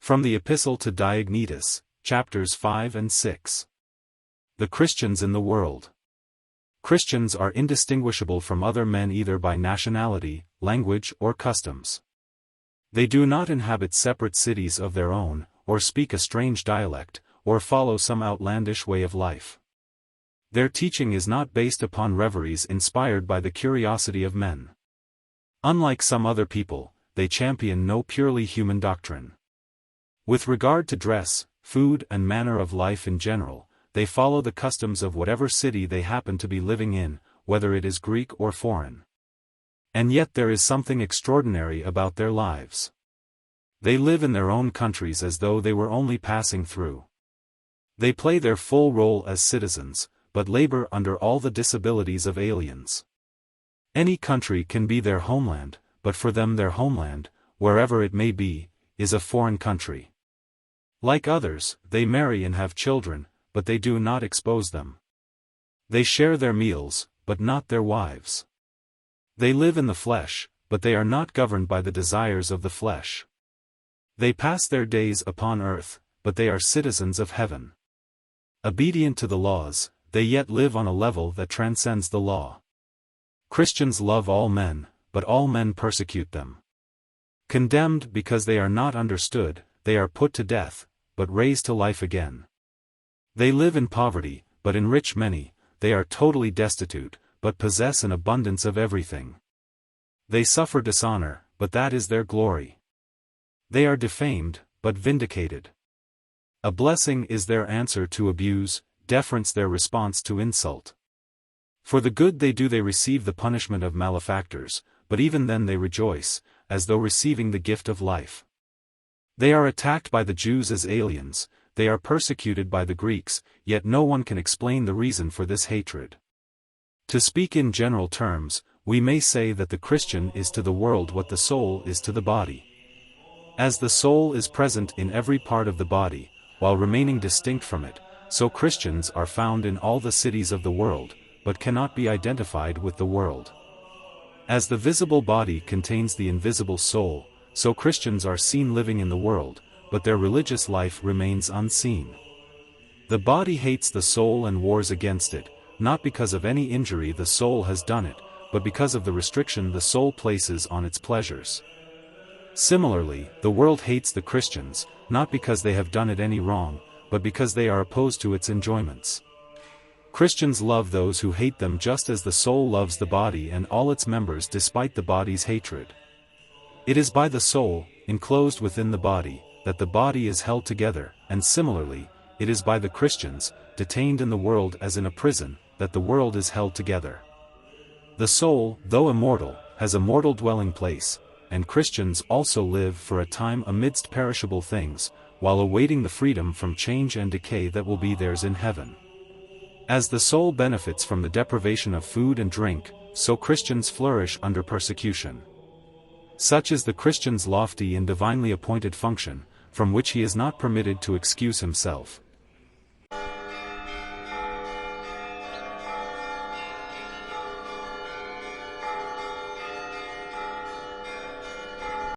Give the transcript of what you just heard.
From the Epistle to Diognetus, chapters 5 and 6. The Christians in the world. Christians are indistinguishable from other men either by nationality, language or customs. They do not inhabit separate cities of their own, or speak a strange dialect, or follow some outlandish way of life. Their teaching is not based upon reveries inspired by the curiosity of men. Unlike some other people, they champion no purely human doctrine. With regard to dress, food and manner of life in general, they follow the customs of whatever city they happen to be living in, whether it is Greek or foreign. And yet there is something extraordinary about their lives. They live in their own countries as though they were only passing through. They play their full role as citizens, but labor under all the disabilities of aliens. Any country can be their homeland, but for them their homeland, wherever it may be, is a foreign country. Like others, they marry and have children, but they do not expose them. They share their meals, but not their wives. They live in the flesh, but they are not governed by the desires of the flesh. They pass their days upon earth, but they are citizens of heaven. Obedient to the laws, they yet live on a level that transcends the law. Christians love all men, but all men persecute them. Condemned because they are not understood, they are put to death, but raised to life again. They live in poverty, but enrich many. They are totally destitute, but possess an abundance of everything. They suffer dishonor, but that is their glory. They are defamed, but vindicated. A blessing is their answer to abuse, deference their response to insult. For the good they do they receive the punishment of malefactors, but even then they rejoice, as though receiving the gift of life. They are attacked by the Jews as aliens, they are persecuted by the Greeks, yet no one can explain the reason for this hatred. To speak in general terms, we may say that the Christian is to the world what the soul is to the body. As the soul is present in every part of the body, while remaining distinct from it, so Christians are found in all the cities of the world, but cannot be identified with the world. As the visible body contains the invisible soul, so Christians are seen living in the world, but their religious life remains unseen. The body hates the soul and wars against it, not because of any injury the soul has done it, but because of the restriction the soul places on its pleasures. Similarly, the world hates the Christians, not because they have done it any wrong, but because they are opposed to its enjoyments. Christians love those who hate them just as the soul loves the body and all its members despite the body's hatred. It is by the soul, enclosed within the body, that the body is held together, and similarly, it is by the Christians, detained in the world as in a prison, that the world is held together. The soul, though immortal, has a mortal dwelling place, and Christians also live for a time amidst perishable things, while awaiting the freedom from change and decay that will be theirs in heaven. As the soul benefits from the deprivation of food and drink, so Christians flourish under persecution. Such is the Christian's lofty and divinely appointed function, from which he is not permitted to excuse himself.